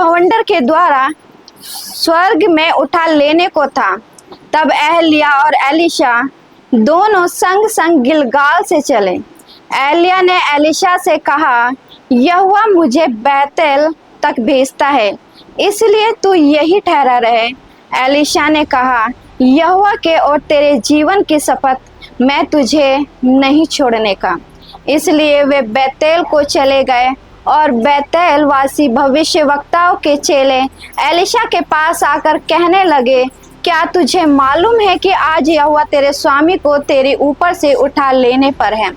भवंडर के द्वारा स्वर्ग में उठा लेने को था। तब एलिया और एलीशा दोनों संग संग गिलगाल से चले। एलिया ने एलीशा से कहा, यहोवा मुझे बैतल तक भेजता है, इसलिए तू यही ठहरा रहे। एलीशा ने कहा, यहोवा के और तेरे जीवन की शपथ, मैं तुझे नहीं छोड़ने का। इसलिए वे बैतल को चले गए और बैतल वासी भविष्यवक्ताओं के चेले एलीशा के पास आकर कहने लगे, क्या तुझे मालूम है कि आज यहोवा तेरे स्वामी को तेरे ऊपर से उठा लेने पर है?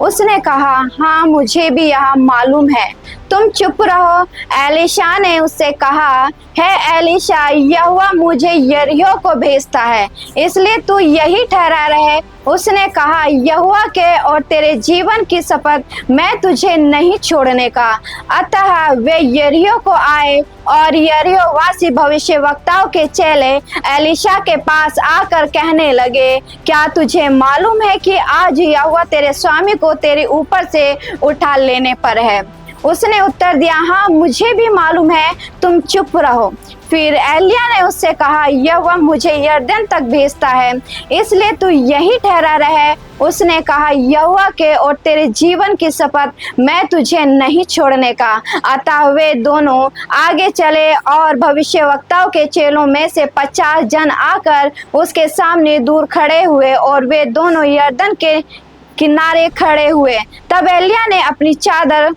उसने कहा, हाँ, मुझे भी यह मालूम है, तुम चुप रहो। एलीशा ने उससे कहा, है एलीशा, यहोवा मुझे यरीहो को भेजता है, इसलिए तू यही ठहरा रहे। उसने कहा, यहोवा के और तेरे जीवन की शपथ, मैं तुझे नहीं छोड़ने का। अतः वे यरीहो को आए और यरीहो वासी भविष्यवक्ताओं के चेले एलीशा के पास आकर कहने लगे, क्या तुझे मालूम है कि आज यहोवा तेरे स्वामी को तेरे ऊपर से उठा लेने पर है? उसने उत्तर दिया, हाँ, मुझे भी मालूम है, तुम चुप रहो। फिर एलिया ने उससे कहा, यहोवा मुझे यरदन तक भेजता है, इसलिए तू यही ठहरा रहे। उसने कहा, यहोवा के और तेरे जीवन की शपथ, मैं तुझे नहीं छोड़ने का। अतः वे दोनों आगे चले और भविष्यवक्ताओं के चेलों में से 50 जन आकर उसके सामने दूर खड़े हुए और वे दोनों यरदन के किनारे खड़े हुए। तब एलिया ने अपनी चादर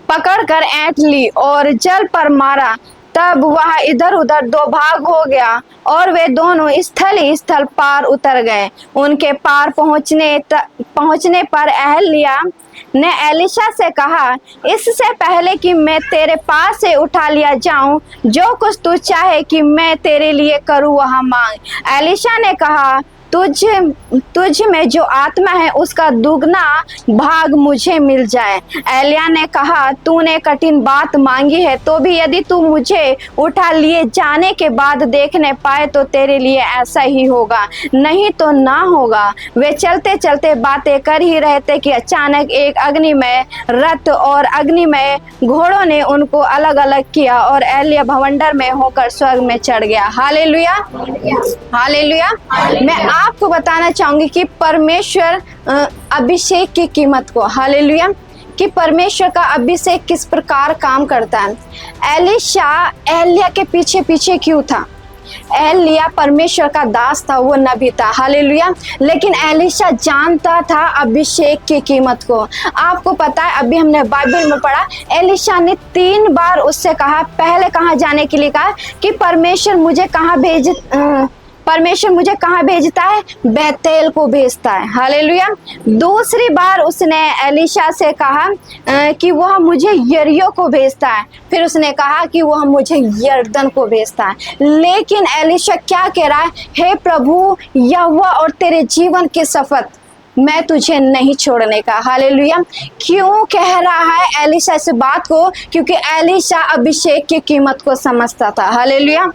पकड़कर ऐंठ ली और जल पर मारा। तब वह इधर उधर दो भाग हो गया और वे दोनों स्थल ही स्थल पार उतर गए। उनके पार पहुंचने पर एलिया ने एलीशा से कहा, इससे पहले कि मैं तेरे पास से उठा लिया जाऊं, जो कुछ तू चाहे कि मैं तेरे लिए करूं वह मांग। एलीशा ने कहा, तुझ में जो आत्मा है उसका दुगना भाग मुझे मिल जाए। एलिया ने कहा, तूने कठिन बात मांगी है, तो भी यदि तू मुझे उठा लिए जाने के बाद देखने पाए तो तेरे लिए ऐसा ही होगा, नहीं तो ना होगा। वे चलते चलते बातें कर ही रहे थे कि अचानक एक अग्निमय रथ और अग्निमय घोड़ों ने उनको अलग अलग किया और एलिया भवंडर में होकर स्वर्ग में चढ़ गया। Hallelujah, hallelujah. मैं आपको बताना चाहूंगी कि परमेश्वर अभिषेक की कीमत को, हालेलुया, कि परमेश्वर का अभिषेक किस प्रकार काम करता है। एलीशा एलिया के पीछे पीछे क्यों था? एलिया परमेश्वर का दास था, वो नबी था, हालेलुया। लेकिन एलीशा जानता था अभिषेक की कीमत को। आपको पता है, अभी हमने बाइबल में पढ़ा, एलीशा ने 3 बार उससे कहा, पहले कहाँ जाने के लिए कहा कि परमेश्वर मुझे कहाँ भेजता है? बैतल को भेजता है, हालेलुया। दूसरी बार उसने एलीशा से कहा कि वह मुझे यरीहो को भेजता है, फिर उसने कहा कि वह मुझे यरदन को भेजता है। लेकिन एलीशा क्या कह रहा है? हे प्रभु, यहोवा और तेरे जीवन की शपथ, मैं तुझे नहीं छोड़ने का। हालेलुया। क्यों कह रहा है एलीशा इस बात को? क्योंकि एलीशा अभिषेक की कीमत को समझता था। हालेलुया।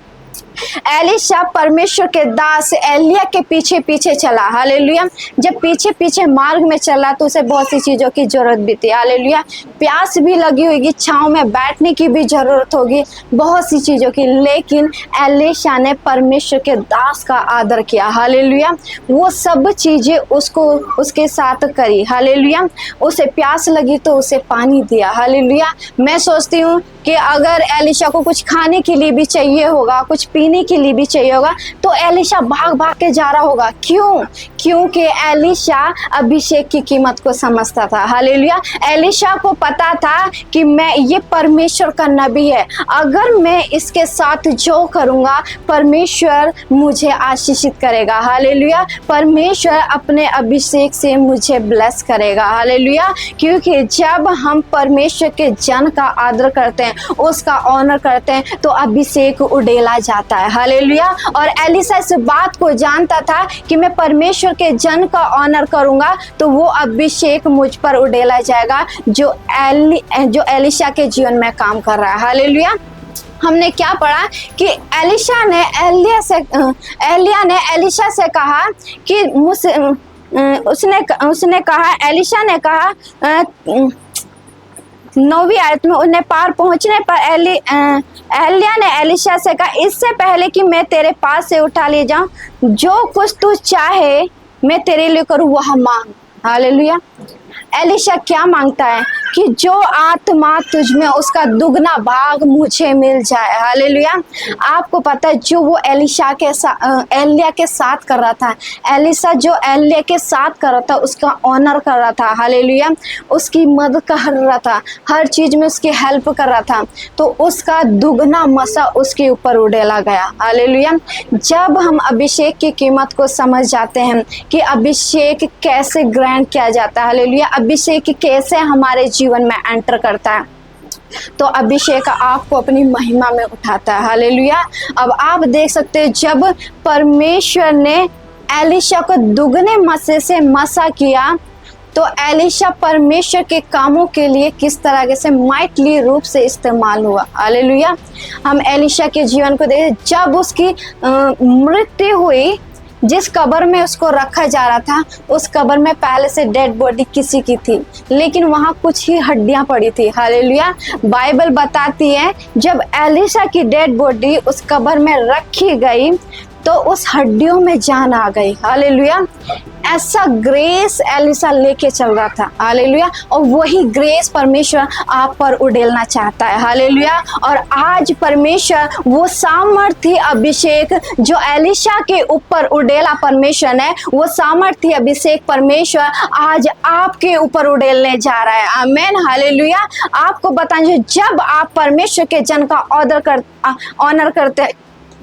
एलीशा परमेश्वर के दास एलिया के पीछे पीछे चला। हालेलुया। जब पीछे पीछे मार्ग में चला तो उसे बहुत सी चीजों की जरूरत भी थी। हालेलुया। प्यास भी लगी होगी, छांव में बैठने की भी जरूरत होगी, बहुत सी चीजों की। लेकिन एलीशा ने परमेश्वर के दास का आदर किया। हालेलुया। वो सब चीजें उसको उसके साथ करी। हालेलुया। उसे प्यास लगी तो उसे पानी दिया। हालेलुया। मैं सोचती हूँ कि अगर एलीशा को कुछ खाने के लिए भी चाहिए होगा, कुछ पीने के लिए भी चाहिए होगा, तो एलीशा भाग भाग के जा रहा होगा। क्यों? क्योंकि एलीशा अभिषेक की कीमत को समझता था। हालेलुया। एलीशा को पता था कि मैं ये परमेश्वर का नबी है, अगर मैं इसके साथ जो करूँगा परमेश्वर मुझे आशीषित करेगा। हालेलुया। परमेश्वर अपने अभिषेक से मुझे ब्लेस करेगा। हालेलुया। क्योंकि जब हम परमेश्वर के जन का आदर करते हैं, उसका ऑनर करते हैं, तो अभिषेक उड़ेला जाता है। हालेलुया। और एलीशा इस बात को जानता था कि मैं परमेश्वर के जन का ऑनर करूंगा तो वो अभिषेक मुझ पर उड़ेला जाएगा जो एलीशा के जीवन में काम कर रहा है। हालेलुया। हमने क्या पढ़ा कि एलीशा ने एलिया ने एलीशा से कहा कि उसने कहा, एलीशा ने कहा 9वीं आयत में उन्हें पार पहुंचने पर एलिय्याह ने एलीशा से कहा, इससे पहले कि मैं तेरे पास से उठा ले जाऊं, जो कुछ तू चाहे मैं तेरे लिए करूं वह मांग। हालेलुया। एलीशा क्या मांगता है कि जो आत्मा तुझ में उसका दुगना भाग मुझे मिल जाए। हालेलुया। आपको पता है जो वो एलिय्याह के साथ कर रहा था, एलीशा जो एलिय्याह के साथ कर रहा था उसका ऑनर कर रहा था। हालेलुया। उसकी मदद कर रहा था, हर चीज में उसकी हेल्प कर रहा था, तो उसका दुगना मसा उसके ऊपर उड़ेला गया। हालेलुया। जब हम अभिषेक की कीमत को समझ जाते हैं कि अभिषेक कैसे ग्रहण किया जाता है, हालेलुया, अभिषेक कैसे हमारे जीवन में एंटर करता है, तो अभिषेक आपको अपनी महिमा में उठाता है। हालेलुया। अब आप देख सकते हैं जब परमेश्वर ने एलीशा को दुगने मसे से मसा किया, तो एलीशा परमेश्वर के कामों के लिए किस तरह से माइटली रूप से इस्तेमाल हुआ। हालेलुया। हम एलीशा के जीवन को देखें, जब उसकी मृत्यु हुई, जिस कब्र में उसको रखा जा रहा था, उस कब्र में पहले से डेड बॉडी किसी की थी, लेकिन वहां कुछ ही हड्डियां पड़ी थी। हालेलुया। बाइबल बताती है जब एलीशा की डेड बॉडी उस कब्र में रखी गई तो उस हड्डियों में जान आ गई। हालेलुया। ऐसा ग्रेस एलीशा लेके चल रहा था। हालेलुया। और वही ग्रेस परमेश्वर आप पर उड़ेलना चाहता है। हालेलुया। और आज परमेश्वर वो सामर्थ्य अभिषेक जो एलीशा के ऊपर उड़ेला परमेश्वर ने, वो सामर्थ्य अभिषेक परमेश्वर आज आपके ऊपर उड़ेलने जा रहा है। आमीन। हालेलुया। आपको बताएं, जब आप परमेश्वर के जन का ऑनर करते हैं,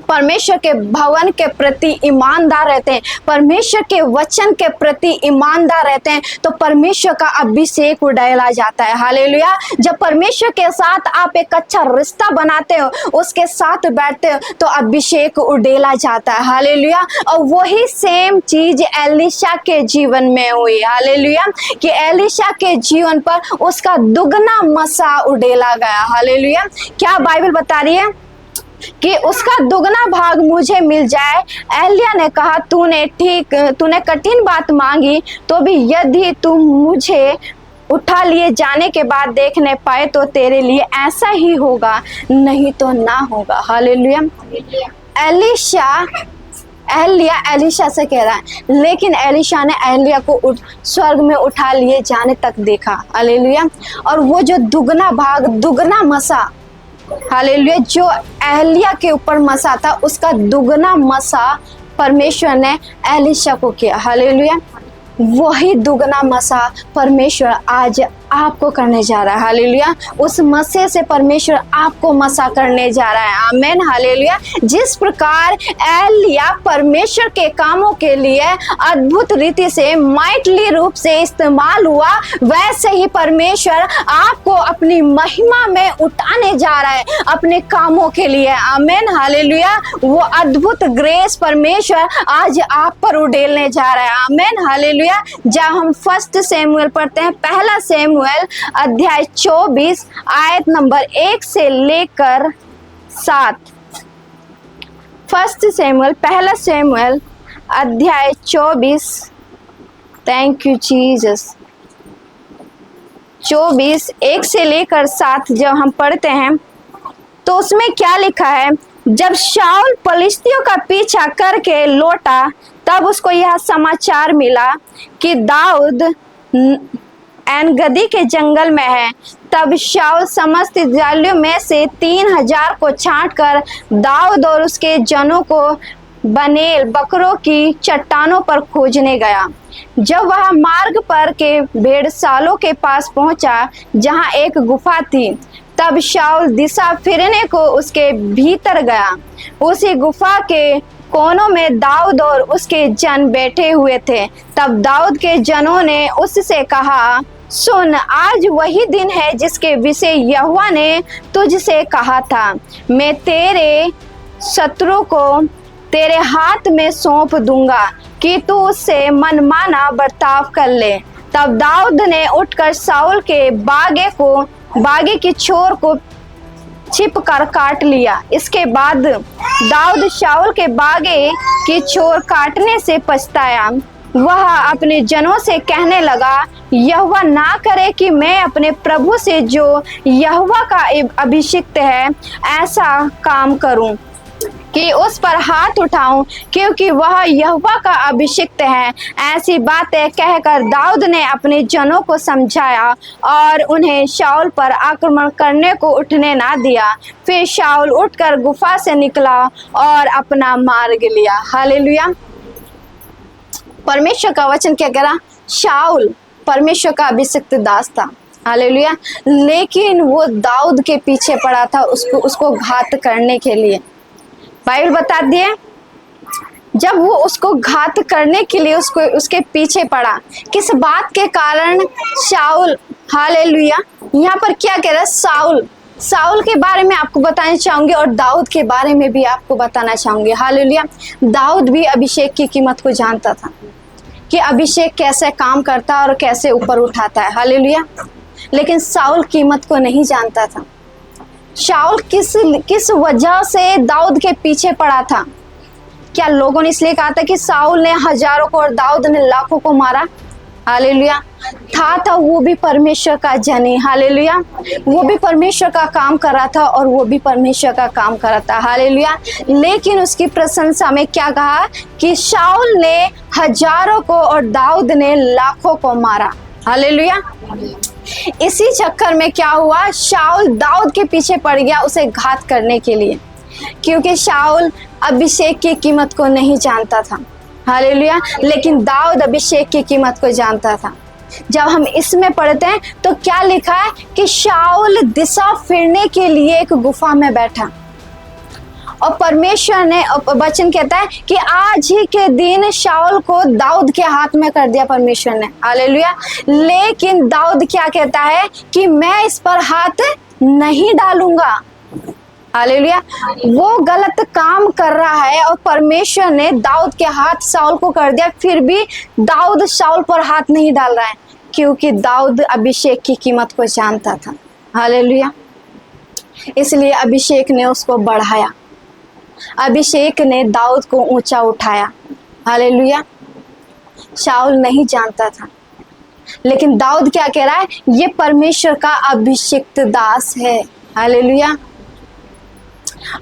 परमेश्वर के भवन के प्रति ईमानदार रहते हैं, परमेश्वर के वचन के प्रति ईमानदार रहते हैं, तो परमेश्वर का अभिषेक उड़ेला जाता है। हालेलुया। जब परमेश्वर के साथ आप एक अच्छा रिश्ता बनाते हो, उसके साथ बैठते हो, तो अभिषेक उड़ेला जाता है। हालेलुया। और वही सेम चीज एलीशा के जीवन में हुई। हालेलुया। कि एलीशा के जीवन पर उसका दुगना मसा उड़ेला गया। हालेलुया। क्या बाइबल बता रही है कि उसका दुगना भाग मुझे मिल जाए। एलिय्याह ने कहा, तूने कठिन बात मांगी, तो भी यदि तुम मुझे उठा लिए जाने के बाद देखने पाए तो तेरे लिए ऐसा ही होगा, नहीं तो ना होगा। हालेलुया। एलिय्याह एलीशा से कह रहा है, लेकिन एलीशा ने एलिय्याह को स्वर्ग में उठा लिए जाने तक देखा। हालेलुया। और वो जो दुगना भाग, दुगना मसा, हालेलुया, जो एलिय्याह के ऊपर मसा था, उसका दुगना मसा परमेश्वर ने एलीशा को किया। हालेलुया। वही दुगना मसा परमेश्वर आज आपको करने जा रहा है। हालेलुया। उस मसे से परमेश्वर आपको मसा करने जा रहा है। आमीन। हालेलुया। जिस प्रकार एलिय्याह परमेश्वर के कामों के लिए अद्भुत रीति से माइटली रूप से इस्तेमाल हुआ, वैसे ही परमेश्वर आपको अपनी महिमा में उठाने जा रहा है अपने कामों के लिए। आमीन। हालेलुया। वो अद्भुत ग्रेस परमेश्वर आज आप पर उड़ेलने जा रहा है। आमीन। हालेलुया। जब हम 1 शमूएल पढ़ते हैं, पहला शमूएल अध्याय 24 आयत नंबर 1 से लेकर 7। 1 शमूएल, पहला शमूएल अध्याय 24, थैंक यू जीसस, 24 1 से लेकर 7 जब हम पढ़ते हैं तो उसमें क्या लिखा है। जब शाऊल फलिश्तियों का पीछा करके लौटा, तब उसको यह समाचार मिला कि दाऊद एनगदी के जंगल में है। तब शाऊल समस्त इस्राएलियों में से 3000 को छांटकर दाऊद और उसके जनों को बनेल बकरों की चट्टानों पर खोजने गया। जब वह मार्ग पर के भेड़सालों के पास पहुंचा, जहां एक गुफा थी, तब शाऊल दिशा फिरने को उसके भीतर गया। उसी गुफा के कोनों में दाऊद और उसके जन बैठे हुए थे। तब दाऊद के जनों ने उससे कहा, सुन, आज वही दिन है जिसके विषय यहोवा ने तुझसे कहा था, मैं तेरे शत्रु को तेरे हाथ में सौंप दूंगा कि तू उससे मनमाना बर्ताव कर ले। तब दाऊद ने उठकर शाऊल के बागे की छोर को छिप कर काट लिया। इसके बाद दाऊद शाऊल के बागे की छोर काटने से पछताया। वह अपने जनों से कहने लगा, यहोवा ना करे कि मैं अपने प्रभु से जो यहोवा का अभिषिक्त है ऐसा काम करूं कि उस पर हाथ उठाऊं, क्योंकि वह यहोवा का अभिषिक्त है। ऐसी बातें कहकर दाऊद ने अपने जनों को समझाया और उन्हें शाऊल पर आक्रमण करने को उठने ना दिया। फिर शाऊल उठकर गुफा से निकला और अपना मार्ग लिया। हालेलुया। परमेश्वर का वचन क्या कह रहा? शाऊल परमेश्वर का अभिषिक्त दास था। हालेलुया। लेकिन वो दाऊद के पीछे पड़ा था उसको घात करने के लिए। बाइबल बता दिए जब वो उसको घात करने के लिए उसके पीछे पड़ा, किस बात के कारण? शाऊल। हालेलुया। यहाँ पर क्या कह रहा है? साउल के बारे में आपको बताना चाहूंगी और दाऊद के बारे में भी आपको बताना चाहूंगी। हालेलुया। दाऊद भी अभिषेक की कीमत को जानता था कि अभिषेक कैसे काम करता है और कैसे ऊपर उठाता है। हालेलुया। लेकिन साउल कीमत को नहीं जानता था। शाऊल किस वजह से दाऊद के पीछे पड़ा था? क्या लोगों ने इसलिए कहा था कि साउल ने हजारों को और दाऊद ने लाखों को मारा? हालेलुया। था वो भी परमेश्वर का जन है। हालेलुया। वो भी परमेश्वर का काम कर रहा था और वो भी परमेश्वर का काम कर रहा था। हालेलुया। लेकिन उसकी प्रशंसा में क्या कहा कि शाऊल ने हजारों को और दाऊद ने लाखों को मारा। हालेलुया। इसी चक्कर में क्या हुआ? शाऊल दाऊद के पीछे पड़ गया उसे घात करने के लिए, क्योंकि शाऊल अभिषेक की कीमत को नहीं जानता था। हालेलुया। लेकिन दाऊद अभिषेक की कीमत को जानता था। जब हम इसमें पढ़ते हैं तो क्या लिखा है कि शाऊल दिशा फिरने के लिए एक गुफा में बैठा और परमेश्वर ने वचन कहता है कि आज ही के दिन शाऊल को दाऊद के हाथ में कर दिया परमेश्वर ने। हालेलुया। लेकिन दाऊद क्या कहता है कि मैं इस पर हाथ नहीं डालूंगा। हालेलुया। वो गलत काम कर रहा है और परमेश्वर ने दाऊद के हाथ शाऊल को कर दिया, फिर भी दाऊद शाऊल पर हाथ नहीं डाल रहा है, क्योंकि दाऊद अभिषेक की कीमत को जानता था। हालेलुया। इसलिए अभिषेक ने उसको बढ़ाया, अभिषेक ने दाऊद को ऊंचा उठाया। हालेलुया। शाऊल नहीं जानता था, लेकिन दाऊद क्या कह रहा है? ये परमेश्वर का अभिषिक्त दास है। हालेलुया।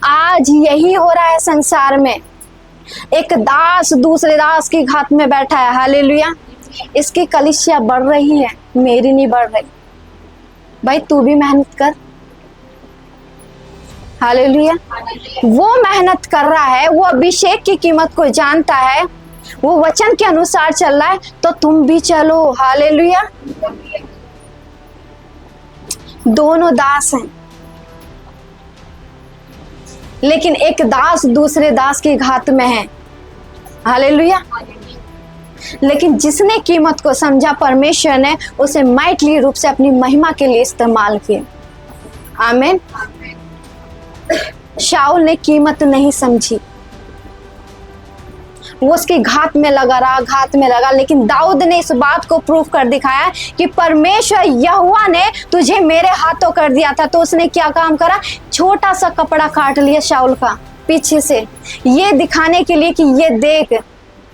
आज यही हो रहा है संसार में। एक दास दूसरे दास की घात में बैठा है। हालेलुया। इसकी कलीसिया बढ़ रही है, मेरी नहीं बढ़ रही। भाई तू भी मेहनत कर। हालेलुया। वो मेहनत कर रहा है, वो अभिषेक की कीमत को जानता है, वो वचन के अनुसार चल रहा है, तो तुम भी चलो। हालेलुया। दोनों दास हैं, लेकिन एक दास दूसरे दास की घात में है। हालेलुया। लेकिन जिसने कीमत को समझा, परमेश्वर ने उसे माइटली रूप से अपनी महिमा के लिए इस्तेमाल किया। आमीन। शाऊल ने कीमत नहीं समझी, वो उसकी घात में लगा, लेकिन दाऊद ने इस बात को प्रूफ कर दिखाया कि परमेश्वर यहोवा ने तुझे मेरे हाथों कर दिया था। तो उसने क्या काम करा? छोटा सा कपड़ा काट लिया शाऊल का पीछे से, ये दिखाने के लिए कि ये देख,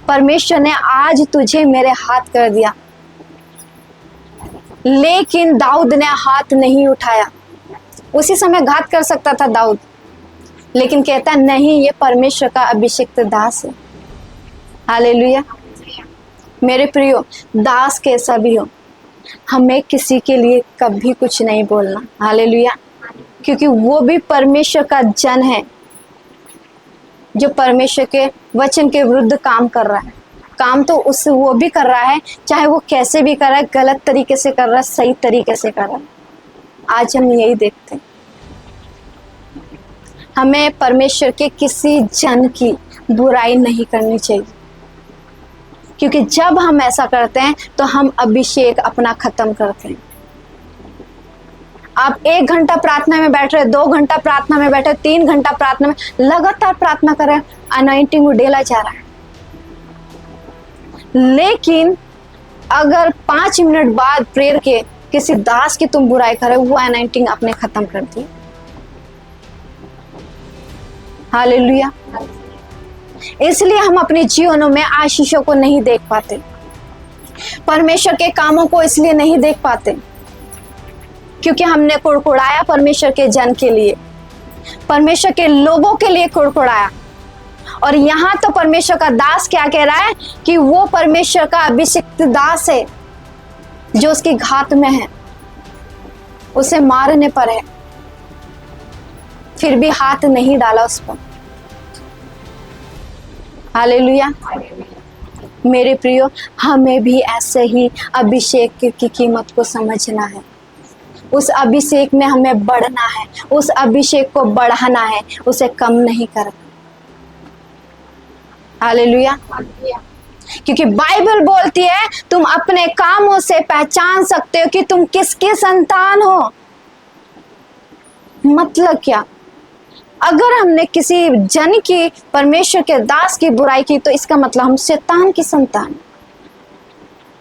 परमेश्वर ने आज तुझे मेरे हाथ कर दिया। लेकिन दाऊद ने हाथ नहीं उठाया। उसी समय घात कर सकता था दाऊद, लेकिन कहता नहीं, ये परमेश्वर का अभिषिक्त दास है। हालेलुया। मेरे प्रियो, दास कैसा भी हो, हमें किसी के लिए कभी कुछ नहीं बोलना। हालेलुया। क्योंकि वो भी परमेश्वर का जन है, जो परमेश्वर के वचन के विरुद्ध काम कर रहा है। काम तो उससे वो भी कर रहा है, चाहे वो कैसे भी कर रहा है, गलत तरीके से कर रहा है, सही तरीके से कर रहा है। आज हम यही देखते हैं। हमें परमेश्वर के किसी जन की बुराई नहीं करनी चाहिए, क्योंकि जब हम ऐसा करते हैं तो हम अभिषेक अपना खत्म करते हैं। आप 1 घंटा प्रार्थना में बैठ रहे, 2 घंटा प्रार्थना में बैठे, 3 घंटा प्रार्थना में लगातार प्रार्थना कर रहे हैं, अनॉइंटिंग उड़ेला जा रहा है। लेकिन अगर 5 मिनट बाद प्रेयर के किसी दास की तुम बुराई करे, वो अनॉइंटिंग आपने खत्म कर दी। हालेलुया। इसलिए हम अपने जीवनों में आशीषों को नहीं देख पाते। परमेश्वर के कामों को इसलिए नहीं देख पाते क्योंकि हमने कुड़कुड़ाया परमेश्वर के जन के लिए, परमेश्वर के लोगों के लिए कुड़कुड़ाया। और यहाँ तो परमेश्वर का दास क्या कह रहा है कि वो परमेश्वर का अभिषिक्त दास है जो उसकी घात में है, उसे मारने पर है, फिर भी हाथ नहीं डाला उस पर। हालेलुया। मेरे प्रियो, हमें भी ऐसे ही अभिषेक की कीमत को समझना है। उस अभिषेक में हमें बढ़ना है, उस अभिषेक को बढ़ाना है, उसे कम नहीं करना। हालेलुया। क्योंकि बाइबल बोलती है तुम अपने कामों से पहचान सकते हो कि तुम किसके संतान हो। मतलब क्या? अगर हमने किसी जन की, परमेश्वर के दास की बुराई की तो इसका मतलब हम शैतान की संतान,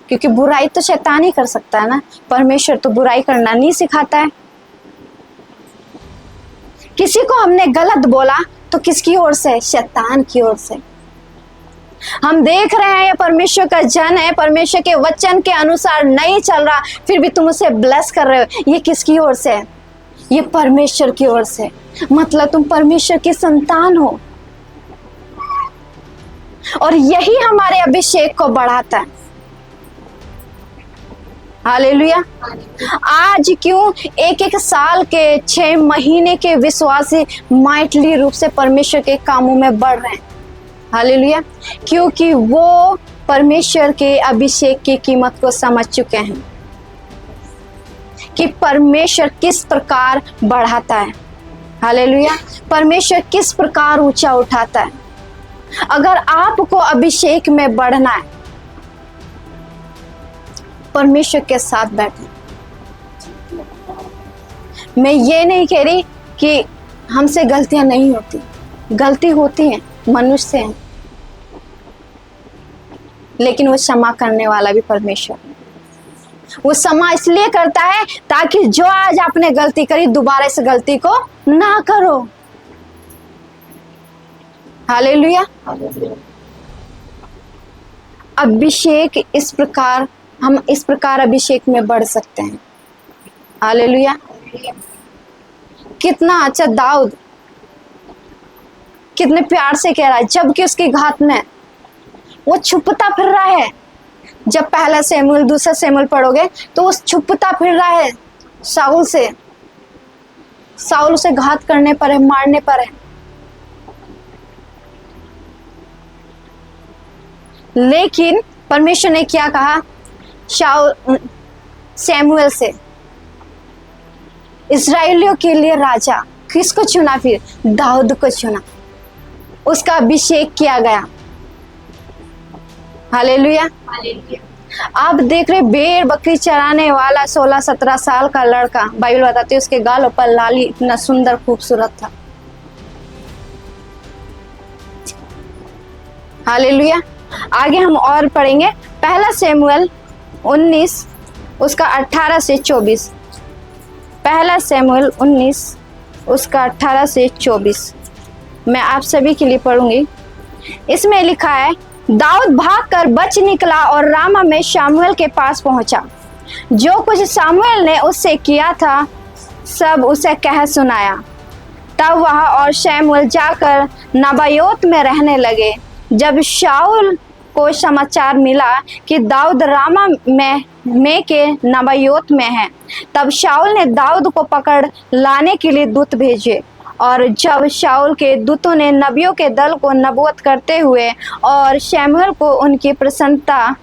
क्योंकि बुराई तो शैतान ही कर सकता है ना, परमेश्वर तो बुराई करना नहीं सिखाता है। किसी को हमने गलत बोला तो किसकी ओर से? शैतान की ओर से। हम देख रहे हैं ये परमेश्वर का जन है, परमेश्वर के वचन के अनुसार नहीं चल रहा, फिर भी तुम उसे ब्लेस कर रहे हो, ये किसकी ओर से है? ये परमेश्वर की ओर से। मतलब तुम परमेश्वर की संतान हो, और यही हमारे अभिषेक को बढ़ाता है। हालेलुया। आज क्यों एक एक साल के 6 महीने के विश्वासी माइटली रूप से परमेश्वर के कामों में बढ़ रहे हैं? हालेलुया। क्योंकि वो परमेश्वर के अभिषेक की कीमत को समझ चुके हैं कि परमेश्वर किस प्रकार बढ़ाता है। हालेलुया। परमेश्वर किस प्रकार ऊंचा उठाता है। अगर आपको अभिषेक में बढ़ना है, परमेश्वर के साथ बैठे। मैं ये नहीं कह रही कि हमसे गलतियां नहीं होती, गलती होती हैं, मनुष्य हैं, लेकिन वो क्षमा करने वाला भी परमेश्वर है। वो क्षमा इसलिए करता है ताकि जो आज आपने गलती करी दोबारा इस गलती को ना करो। हालेलुया। अभिषेक इस प्रकार, हम इस प्रकार अभिषेक में बढ़ सकते हैं। हालेलुया। कितना अच्छा दाऊद कितने प्यार से कह रहा है, जबकि उसकी घात में वो छुपता फिर रहा है। जब पहला शमूएल दूसरा शमूएल पढ़ोगे तो वो छुपता फिर रहा है शाऊल से। शाऊल उसे घात करने पर है, मारने पर है, लेकिन परमेश्वर ने क्या कहा शमूएल से? इस्राएलियों के लिए राजा किसको चुना? फिर दाऊद को चुना, उसका अभिषेक किया गया। हालेलुया। आप देख रहे भेड़ बकरी चराने वाला 16-17 साल का लड़का, बाइबल बताती है उसके गालों पर लाली इतना सुंदर खूबसूरत था। हालेलुया। आगे हम और पढ़ेंगे, पहला शमूएल 19 उसका 18 से 24। पहला शमूएल 19 उसका 18 से 24 मैं आप सभी के लिए पढ़ूंगी। इसमें लिखा है, दाऊद भागकर बच निकला और रामा में शमूएल के पास पहुंचा। जो कुछ शमूएल ने उससे किया था सब उसे कह सुनाया। तब वह और शमूएल जाकर नबायोत में रहने लगे। जब शाऊल को समाचार मिला कि दाऊद रामा में के नबायोत में है, तब शाऊल ने दाऊद को पकड़ लाने के लिए दूत भेजे। और जब शाऊल के दूतों ने नबियों के दल को नबूवत करते हुए और शमूएल को उनकी प्रधानता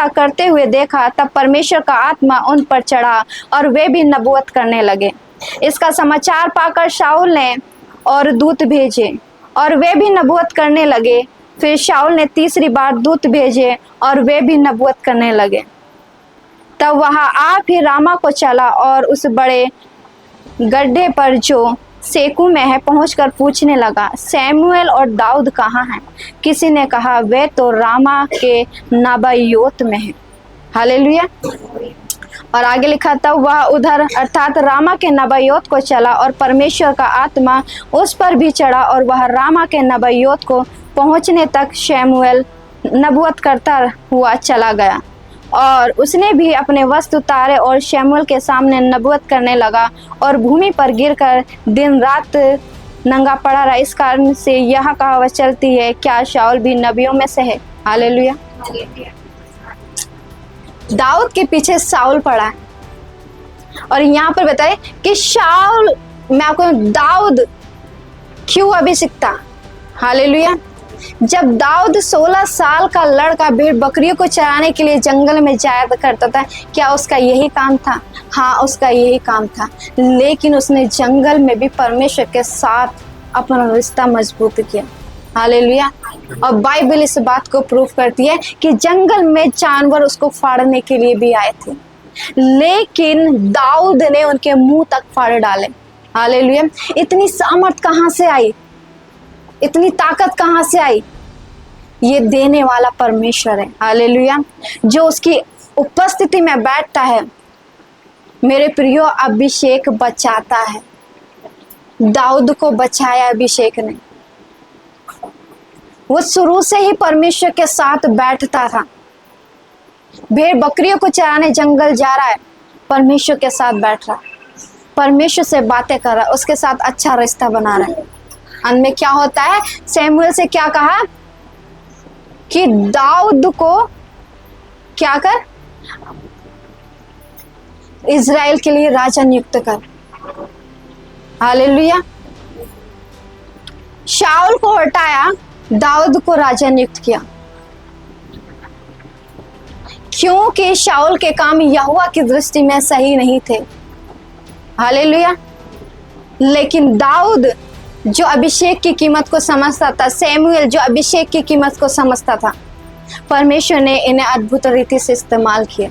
करते हुए देखा, तब परमेश्वर का आत्मा उन पर चढ़ा और वे भी नबूवत करने लगे। इसका समाचार पाकर शाऊल ने और दूत भेजे और वे भी नबूवत करने लगे। फिर शाऊल ने तीसरी बार दूत भेजे और वे भी नबूवत करने लगे। तब वहां आ फिर रामा को चला और उस बड़े गड्ढे पर जो सेकू में है पहुंचकर पूछने लगा, शमूएल और दाऊद कहाँ हैं? किसी ने कहा, वे तो रामा के नबायोत में हैं। हालेलुया। और आगे लिखा था, वह उधर अर्थात रामा के नबायोत को चला और परमेश्वर का आत्मा उस पर भी चढ़ा और वह रामा के नबायोत को पहुंचने तक शमूएल नबूवत करता हुआ चला गया और उसने भी अपने वस्त्र उतारे और शमूएल के सामने नबूवत करने लगा और भूमि पर गिरकर दिन रात नंगा पड़ा रहा। इस कारण से यह कहावत चलती है, क्या शाऊल भी नबियों में से है? हालेलुया। दाऊद के पीछे साउल पड़ा है और यहाँ पर बताए कि शाऊल, मैं आपको दाऊद क्यों अभिषिक्त था? हालेलुया। जब दाऊद 16 साल का लड़का भेड़ बकरियों को चराने के लिए जंगल में जाया करता था, क्या उसका यही काम था? हाँ, उसका यही काम था, लेकिन उसने जंगल में भी परमेश्वर के साथ अपना रिश्ता मजबूत किया। हालेलुया। और बाइबल इस बात को प्रूफ करती है कि जंगल में जानवर उसको फाड़ने के लिए भी आए थे, लेकिन दाऊद ने उनके मुंह तक फाड़ डाले। हालेलुया। इतनी सामर्थ कहाँ से आई? इतनी ताकत कहाँ से आई? ये देने वाला परमेश्वर है। हालेलुया। जो उसकी उपस्थिति में बैठता है, मेरे प्रियो, अभिषेक बचाता है। दाऊद को बचाया अभिषेक ने। वो शुरू से ही परमेश्वर के साथ बैठता था। भेड़ बकरियों को चराने जंगल जा रहा है, परमेश्वर के साथ बैठ रहा, परमेश्वर से बातें कर रहा, उसके साथ अच्छा रिश्ता बना रहा है। अंत में क्या होता है? शमूएल से क्या कहा कि दाऊद को क्या कर, इज़राइल के लिए राजा नियुक्त कर। हालेलुया। शाऊल को हटाया, दाऊद को राजा नियुक्त किया, क्योंकि शाऊल के काम यहोवा की दृष्टि में सही नहीं थे। हालेलुया। लेकिन दाऊद जो अभिषेक की कीमत को समझता था, शमूएल जो अभिषेक की कीमत को समझता था, परमेश्वर ने इन्हें अद्भुत रीति से इस्तेमाल किया।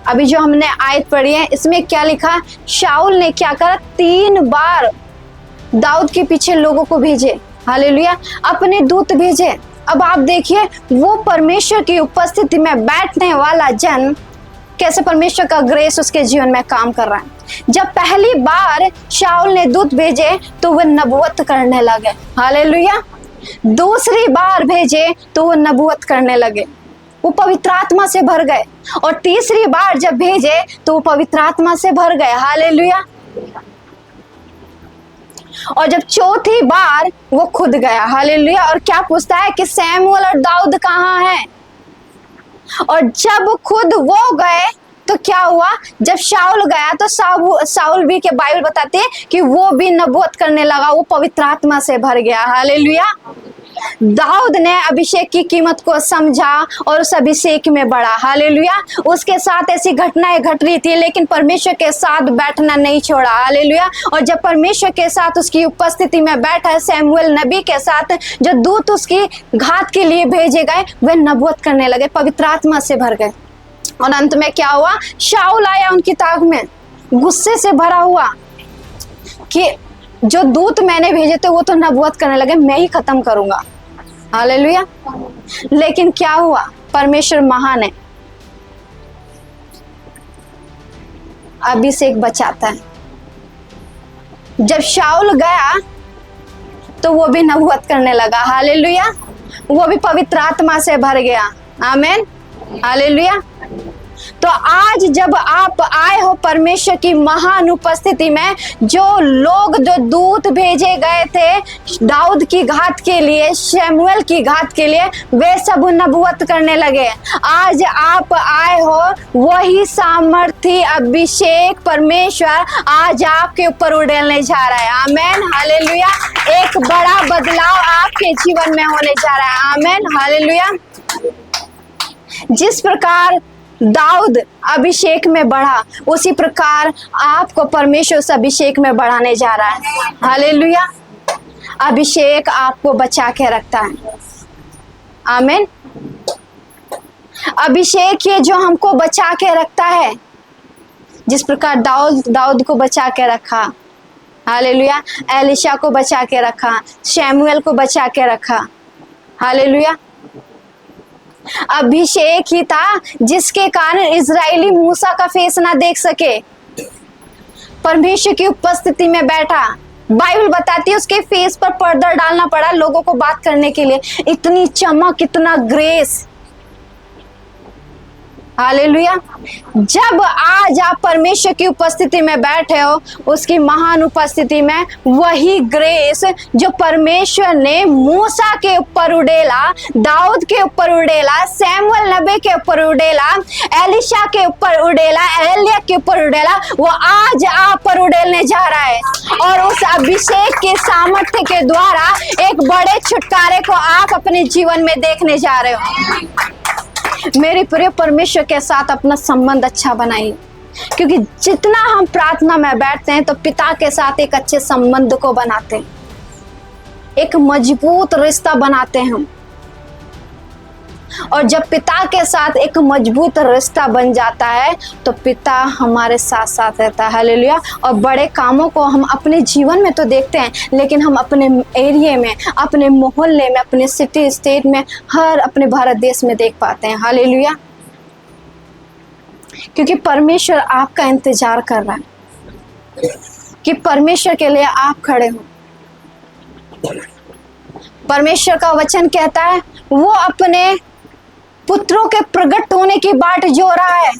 अभी जो हमने आयत पढ़ी है, इसमें क्या लिखा? शाऊल ने क्या करा? 3 बार दाऊद के पीछे लोगों को भेजे। हालेलुया। अपने दूत भेजे। अब आप देखिए, वो परमेश्वर की उपस्थिति में बैठने वाला जन कैसे परमेश्वर का ग्रेस उसके जीवन में काम कर रहा है। जब पहली बार शाऊल ने दूत भेजे तो वो नबूवत करने लगे। हालेलुया। दूसरी बार भेजे तो वो नबूवत करने लगे, वो पवित्र आत्मा से भर गए। और तीसरी बार जब भेजे तो वो पवित्र आत्मा से भर गए। हालेलुया। और जब चौथी बार वो खुद गया। हालेलुया। और क्या पूछता है कि शमूएल और दाऊद कहाँ हैं? और जब खुद वो गए तो क्या हुआ? जब शाऊल गया तो शाऊल भी के बाइबल बताते हैं कि वो भी नबूवत करने लगा, वो पवित्र आत्मा से भर गया। हालेलुया। दाऊद ने अभिषेक की कीमत को समझा और उस अभिषेक में बढ़ा। हालेलुया। उसके साथ ऐसी घटनाएं घट रही थी, लेकिन परमेश्वर के साथ बैठना नहीं छोड़ा। हालेलुया। और जब परमेश्वर के साथ उसकी उपस्थिति में बैठा, शमूएल नबी के साथ जो दूत उसकी घात के लिए भेजे गए, वे नबूवत करने लगे, पवित्र आत्मा से भर गए। और अंत में क्या हुआ? शाऊल आया उनकी ताक में गुस्से से भरा हुआ कि जो दूत मैंने भेजे थे वो तो नबूवत करने लगे, मैं ही खत्म करूंगा। हालेलुया। लेकिन क्या हुआ? परमेश्वर महान है, अभिषेक बचाता है। जब शाऊल गया तो वो भी नबूवत करने लगा। हालेलुया। वो भी पवित्र आत्मा से भर गया। आमीन। हालेलुया। तो आज जब आप आए हो परमेश्वर की महान उपस्थिति में, जो लोग, जो दूत भेजे गए थे दाऊद की घात के लिए, शमूएल की घात के लिए, वे सब नबूवत करने लगे। आज आप आए हो, वही सामर्थी अभिषेक परमेश्वर आज आपके ऊपर उड़ेलने जा रहा है। आमीन। हालेलुया। एक बड़ा बदलाव आपके जीवन में होने जा रहा है। आमीन। हालेलुया। जिस प्रकार दाऊद अभिषेक में बढ़ा, उसी प्रकार आपको परमेश्वर उस अभिषेक में बढ़ाने जा रहा है। हालेलुया। अभिषेक आपको बचा के रखता है। आमीन। अभिषेक ये जो हमको बचा के रखता है, जिस प्रकार दाऊद को बचा के रखा। हालेलुया। एलिशा को बचा के रखा, शमूएल को बचा के रखा। हालेलुया। अभिषेक ही था जिसके कारण इजरायली मूसा का फेस ना देख सके। परमेश्वर की उपस्थिति में बैठा, बाइबल बताती है उसके फेस पर पर्दा डालना पड़ा लोगों को बात करने के लिए। इतनी चमक, इतना ग्रेस। हालेलुया। जब आज आप परमेश्वर की उपस्थिति में बैठे हो, उसकी महान उपस्थिति में, वही ग्रेस जो परमेश्वर ने मूसा के ऊपर उड़ेला, दाऊद के ऊपर उड़ेला, सैमुअल नबी के ऊपर उड़ेला, एलिशा के ऊपर उड़ेला, एलिया के ऊपर उड़ेला, वो आज आप पर उड़ेलने जा रहा है। और उस अभिषेक के सामर्थ्य के द्वारा एक बड़े छुटकारे को आप अपने जीवन में देखने जा रहे हो। मेरे प्रिय, परमेश्वर के साथ अपना संबंध अच्छा बनाइए, क्योंकि जितना हम प्रार्थना में बैठते हैं तो पिता के साथ एक अच्छे संबंध को बनाते हैं, एक मजबूत रिश्ता बनाते हैं हम। और जब पिता के साथ एक मजबूत रिश्ता बन जाता है तो पिता हमारे साथ साथ रहता है। हालेलुया। और बड़े कामों को हम अपने जीवन में तो देखते हैं, लेकिन हम अपने एरिया में, अपने मोहल्ले में, अपने सिटी स्टेट में, हर अपने भारत देश में देख पाते हैं। हालेलुया। क्योंकि परमेश्वर आपका इंतजार कर रहा है कि परमेश्वर के लिए आप खड़े हो। परमेश्वर का वचन कहता है वो अपने पुत्रों के प्रकट होने की बाट जो रहा है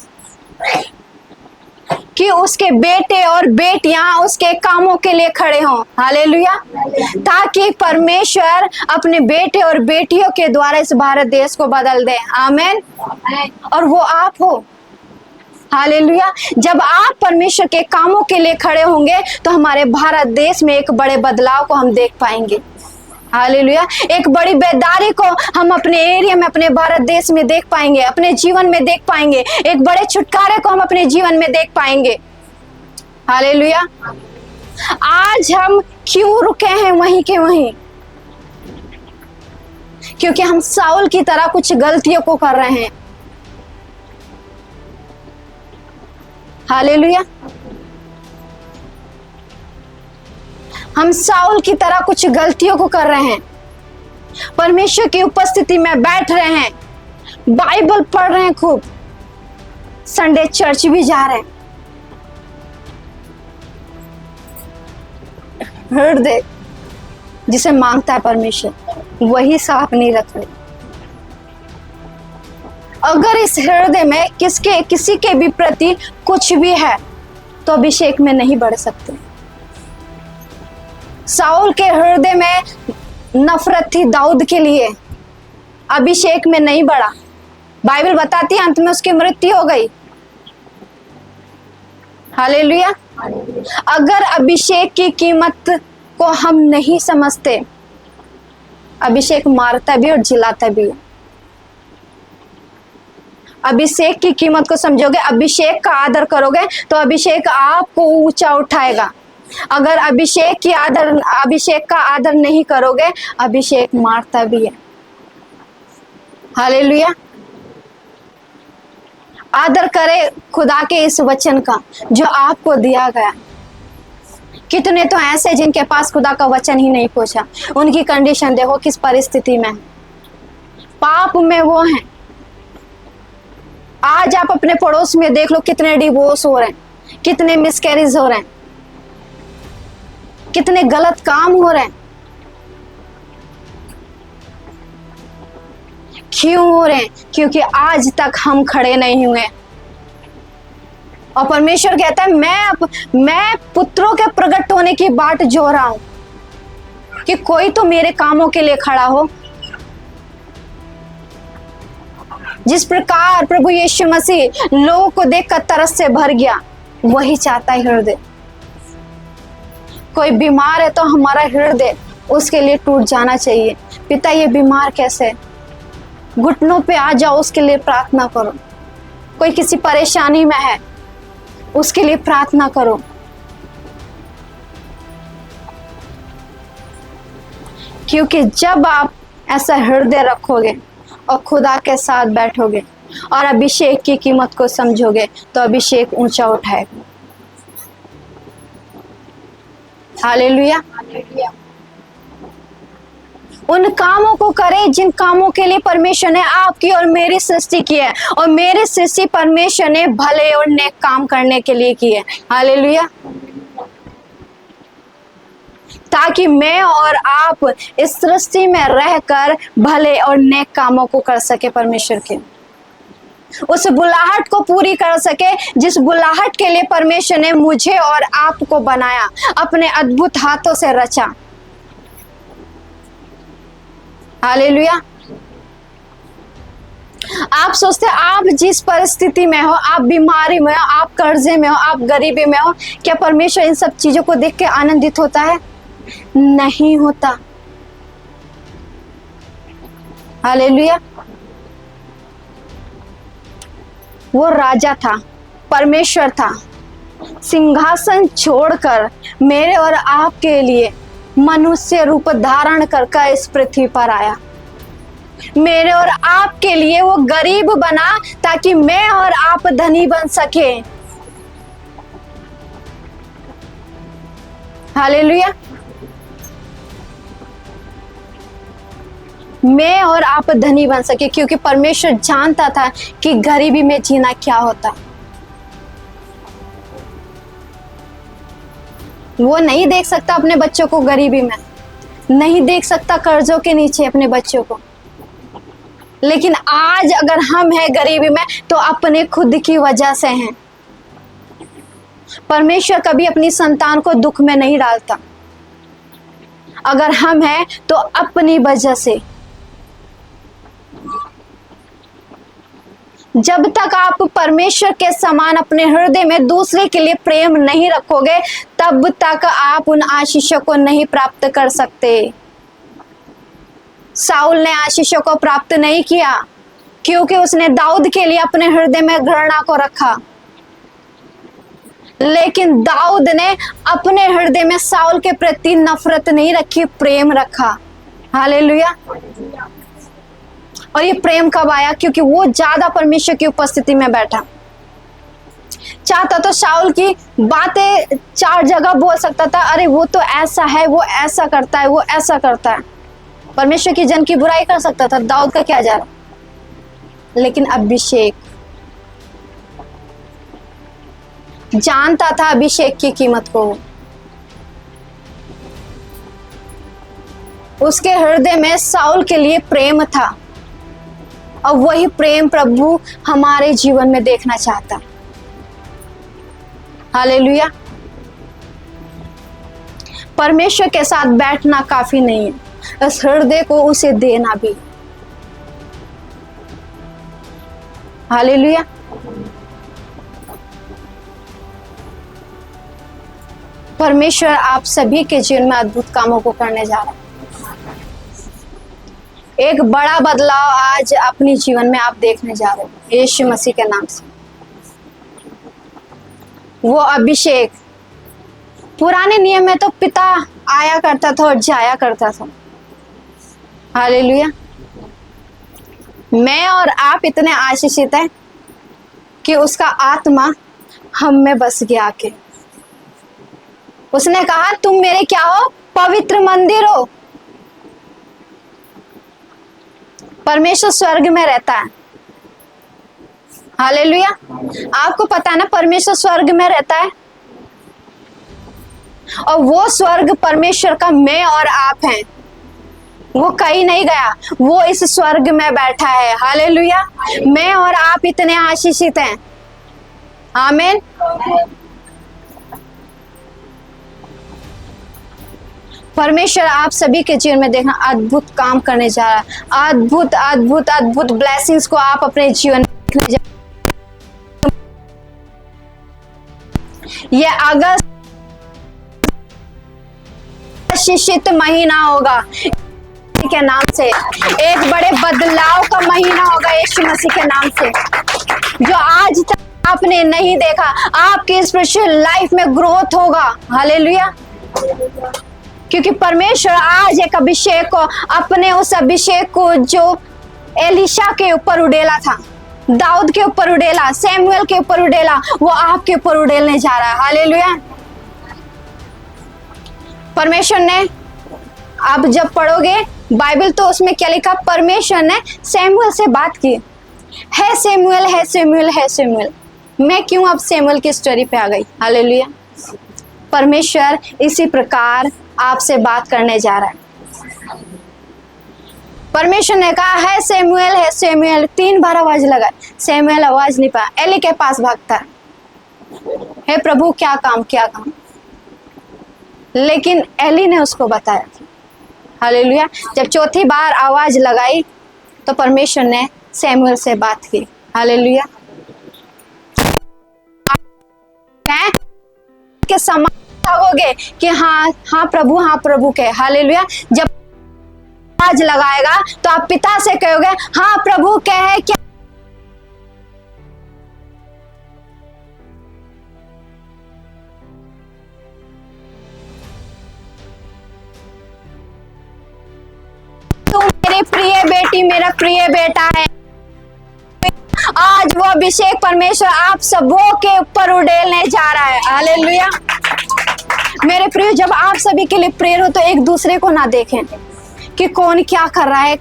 कि उसके बेटे और बेटियां उसके कामों के लिए खड़े हों। हालेलुया। ताकि परमेश्वर अपने बेटे और बेटियों के द्वारा इस भारत देश को बदल दे। आमीन। और वो आप हो। हालेलुया। जब आप परमेश्वर के कामों के लिए खड़े होंगे तो हमारे भारत देश में एक बड़े बदलाव को हम देख पाएंगे। हालेलुया। एक बड़ी बेदारी को हम अपने एरिया में, अपने भारत देश में देख पाएंगे, अपने जीवन में देख पाएंगे। एक बड़े छुटकारे को हम अपने जीवन में देख पाएंगे। हालेलुया। आज हम क्यों रुके हैं वहीं के वहीं? क्योंकि हम साउल की तरह कुछ गलतियों को कर रहे हैं। हालेलुया। हम साउल की तरह कुछ गलतियों को कर रहे हैं। परमेश्वर की उपस्थिति में बैठ रहे हैं, बाइबल पढ़ रहे हैं, खूब संडे चर्च भी जा रहे हैं। हृदय जिसे मांगता है परमेश्वर, वही साफ नहीं रख रहे। अगर इस हृदय में किसी के भी प्रति कुछ भी है तो अभिषेक में नहीं बढ़ सकते। साउल के हृदय में नफरत थी दाऊद के लिए, अभिषेक में नहीं बढ़ा। बाइबल बताती है अंत में उसकी मृत्यु हो गई। हालेलुया। अगर अभिषेक की कीमत को हम नहीं समझते, अभिषेक मारता भी और जिलाता भी है। अभिषेक की कीमत को समझोगे, अभिषेक का आदर करोगे तो अभिषेक आपको ऊंचा उठाएगा। अगर अभिषेक का आदर नहीं करोगे, अभिषेक मारता भी है। हालेलुया। आदर करे खुदा के इस वचन का जो आपको दिया गया। कितने तो ऐसे जिनके पास खुदा का वचन ही नहीं पहुंचा। उनकी कंडीशन देखो किस परिस्थिति में, पाप में वो हैं। आज आप अपने पड़ोस में देख लो कितने डिवोर्स हो रहे हैं, कितने मिसकैरेज हो रहे हैं, कितने गलत काम हो रहे हैं। क्यों हो रहे हैं? क्योंकि आज तक हम खड़े नहीं हुए। और परमेश्वर कहता है मैं पुत्रों के प्रकट होने की बाट जो रहा हूं कि कोई तो मेरे कामों के लिए खड़ा हो। जिस प्रकार प्रभु यीशु मसीह लोगों को देखकर तरस से भर गया, वही चाहता है हृदय। कोई बीमार है तो हमारा हृदय उसके लिए टूट जाना चाहिए। पिता ये बीमार कैसे, घुटनों पे आ जाओ, उसके लिए प्रार्थना करो। कोई किसी परेशानी में है, उसके लिए प्रार्थना करो। क्योंकि जब आप ऐसा हृदय रखोगे और खुदा के साथ बैठोगे और अभिषेक की कीमत को समझोगे तो अभिषेक ऊंचा उठाएगा। हालेलुया। उन कामों को करें जिन कामों के लिए परमेश्वर ने आपकी और मेरी सृष्टि की है। और मेरी सृष्टि परमेश्वर ने भले और नेक काम करने के लिए की है। हालेलुया। ताकि मैं और आप इस सृष्टि में रहकर भले और नेक कामों को कर सके, परमेश्वर के उस बुलाहट को पूरी कर सके जिस बुलाहट के लिए परमेश्वर ने मुझे और आपको बनाया, अपने अद्भुत हाथों से रचा। हालेलुया। आप सोचते आप जिस परिस्थिति में हो, आप बीमारी में हो, आप कर्जे में हो, आप गरीबी में हो, क्या परमेश्वर इन सब चीजों को देख के आनंदित होता है? नहीं होता। हालेलुया। वो राजा था, परमेश्वर था, सिंहासन छोड़कर मेरे और आपके लिए मनुष्य रूप धारण कर इस पृथ्वी पर आया। मेरे और आपके लिए वो गरीब बना ताकि मैं और आप धनी बन सके। हालेलुया। मैं और आप धनी बन सके, क्योंकि परमेश्वर जानता था कि गरीबी में जीना क्या होता। वो नहीं देख सकता अपने बच्चों को गरीबी में, नहीं देख सकता कर्जों के नीचे अपने बच्चों को, लेकिन आज अगर हम हैं गरीबी में तो अपने खुद की वजह से हैं। परमेश्वर कभी अपनी संतान को दुख में नहीं डालता। अगर हम हैं तो अपनी वजह से। जब तक आप परमेश्वर के समान अपने हृदय में दूसरे के लिए प्रेम नहीं रखोगे, तब तक आप उन आशीषों को नहीं प्राप्त कर सकते। साउल ने आशीषों को प्राप्त नहीं किया क्योंकि उसने दाऊद के लिए अपने हृदय में घृणा को रखा, लेकिन दाऊद ने अपने हृदय में साउल के प्रति नफरत नहीं रखी, प्रेम रखा। हालेलुया। और ये प्रेम कब आया? क्योंकि वो ज्यादा परमेश्वर की उपस्थिति में बैठा। चाहता तो शाऊल की बातें 4 जगह बोल सकता था, अरे वो तो ऐसा है, वो ऐसा करता है, वो ऐसा करता है। परमेश्वर की जन की बुराई कर सकता था, दाऊद का क्या जा रहा। लेकिन अभिषेक, जानता था अभिषेक की कीमत को। उसके हृदय में साउल के लिए प्रेम था, और वही प्रेम प्रभु हमारे जीवन में देखना चाहता। हालेलुया। परमेश्वर के साथ बैठना काफी नहीं है, इस हृदय को उसे देना भी। हालेलुया। परमेश्वर आप सभी के जीवन में अद्भुत कामों को करने जा रहा है। एक बड़ा बदलाव आज अपने जीवन में आप देखने जा रहे हो, यीशु मसीह के नाम से। वो अभिषेक, पुराने नियम में तो पिता आया करता था और जाया करता था। हालेलुया। मैं और आप इतने आशीषित हैं कि उसका आत्मा हम में बस गया आके। उसने कहा तुम मेरे क्या हो? पवित्र मंदिर हो। परमेश्वर स्वर्ग में रहता है। हालेलुया। आपको पता है ना, परमेश्वर स्वर्ग में रहता है, और वो स्वर्ग परमेश्वर का मैं और आप हैं। वो कहीं नहीं गया, वो इस स्वर्ग में बैठा है। हालेलुया। मैं और आप इतने आशीषित हैं। आमीन। परमेश्वर आप सभी के जीवन में देखना अद्भुत काम करने जा रहा है। अद्भुत अद्भुत अद्भुत ब्लेसिंग्स को आप अपने जीवन में देखने जा रहे हैं। ये अगस्त आशीषित महीना होगा के नाम से, एक बड़े बदलाव का महीना होगा यीशु मसीह के नाम से, जो आज तक आपने नहीं देखा। आपकी स्पिरिचुअल लाइफ में ग्रोथ होगा। हालेलुया। क्योंकि परमेश्वर आज एक अभिषेक को, अपने उस अभिषेक को जो एलिशा के ऊपर उड़ेला था, दाऊद के ऊपर उड़ेला, सैमुएल के ऊपर उड़ेला, वो आपके ऊपर उड़ेलने जा रहा है। हालेलुया। परमेश्वर ने, आप जब पढ़ोगे बाइबल तो उसमें क्या लिखा? परमेश्वर ने सैमुएल से बात की, है सैमुएल, है सैमुएल, है सैमुएल। मैं क्यों अब सैमुएल की स्टोरी पे आ गई? हालेलुया। परमेश्वर इसी प्रकार आपसे बात करने जा रहा है। परमेश्वर ने कहा, है सैमुएल, 3 बार आवाज लगा, सैमुएल आवाज नहीं पाया, एली के पास भागता है, हे प्रभु क्या काम। लेकिन एली ने उसको बताया। हालेलुया। जब चौथी बार आवाज लगाई तो परमेश्वर ने सैमुएल से बात की। हालेलुया। के समान होगे कि हाँ प्रभु के। हालेलुया। जब आवाज लगाएगा तो आप पिता से कहोगे, हाँ प्रभु कहे क्या। तू मेरी प्रिय बेटी, मेरा प्रिय बेटा है। आज वो अभिषेक परमेश्वर आप सबों के ऊपर उड़ेलने जा रहा है। हालेलुया। मेरे प्रिय, जब आप सभी के लिए प्रेयर हो तो एक दूसरे को ना देखें कि कौन क्या कर रहा है,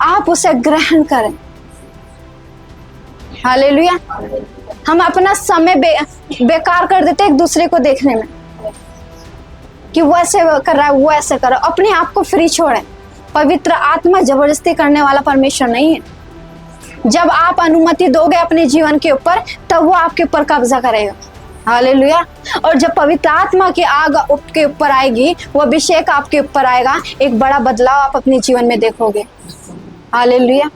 आप उसे ग्रहण करें। हालेलुया। हम अपना समय बेकार कर देते एक दूसरे को देखने में कि वो ऐसे कर रहा है, वो ऐसे कर रहा है। अपने आप को फ्री छोड़ें। पवित्र आत्मा जबरदस्ती करने वाला परमेश्वर नहीं है। जब आप अनुमति दोगे अपने जीवन के ऊपर, तब वो आपके ऊपर कब्जा करेगा। हालेलुया। और जब पवित्र आत्मा की आग आपके ऊपर आएगी, वो अभिषेक आपके ऊपर आएगा, एक बड़ा बदलाव आप अपने जीवन में देखोगे। हालेलुया।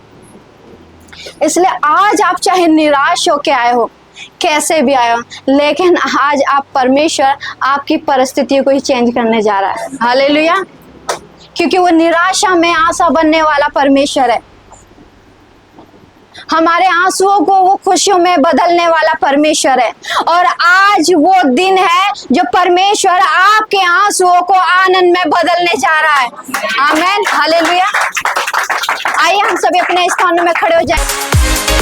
इसलिए आज आप चाहे निराश होके आए हो, कैसे भी आए हो, लेकिन आज आप परमेश्वर आपकी परिस्थितियों को ही चेंज करने जा रहा है। हालेलुया। क्योंकि वो निराशा में आशा बनने वाला परमेश्वर है। हमारे आंसुओं को वो खुशियों में बदलने वाला परमेश्वर है। और आज वो दिन है जो परमेश्वर आपके आंसुओं को आनंद में बदलने जा रहा है। आमीन। हालेलुया। आइए हम सभी अपने स्थानों में खड़े हो जाएं।